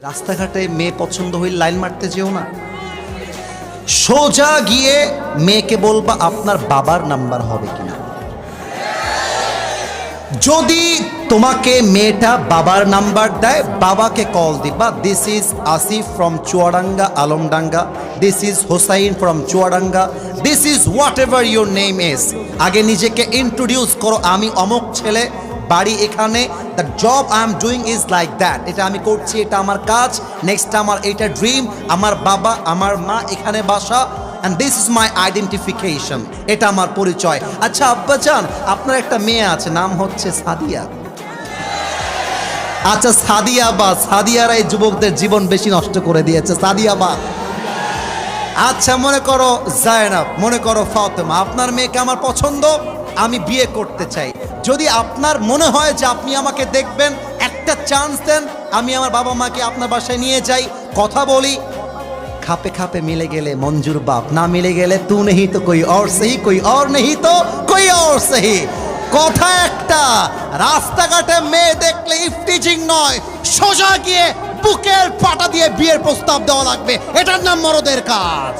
রাস্তাঘাটে মেয়ে পছন্দ হইলে লাইন মারতে যেও না, সোজা গিয়ে মেয়েকে বলবা আপনার বাবার নাম্বার হবে কিনা। যদি তোমাকে মেয়েটা বাবার নাম্বার দেয়, বাবাকে কল দিবা, this is Asif from Chuadanga Alamdanga, this is Hossain from Chuadanga, this is what ever your name is. আগে নিজেকে ইন্ট্রোডিউস করো, আমি অমুক ছেলে, বাড়ি এখানে, the job I am doing is like that, এটা আমি করছি, এটা আমার কাজ, নেক্সট আমার এটা ড্রিম, আমার বাবা আমার মা এখানে বাসা, and this is my identification, এটা আমার পরিচয়। আচ্ছা আব্বাজান, আপনার একটা মেয়ে আছে, নাম হচ্ছে সাদিয়া। আচ্ছা সাদিয়া বা, সাদিয়ারা এই যুবকদের জীবন বেশি নষ্ট করে দিয়েছে, সাদিয়া বা। আচ্ছা মনে করো জায়নাব, মনে করো ফাতেমা, আপনার মেয়েকে আমার পছন্দ, আমি বিয়ে করতে চাই। যদি আপনার মনে হয় যে আপনি আমাকে দেখবেন, একটা চান্স দেন, আমি আমার বাবা মাকে আপনার বাসায় নিয়ে যাই, কথা বলি, খাপে খাপে মিলে গেলে মঞ্জুর বাপ, না মিলে গেলে তু নেহি তো কোই और সহি, কোই और নেহি তো কোই और সহি। কথা একটা, রাস্তাঘাটে মেয়ে দেখলে ইফটিজিং নয়, সোজা গিয়ে বুকের পাটা দিয়ে বিয়ের প্রস্তাব দেওয়া লাগবে, এটার নাম মরদের কাজ।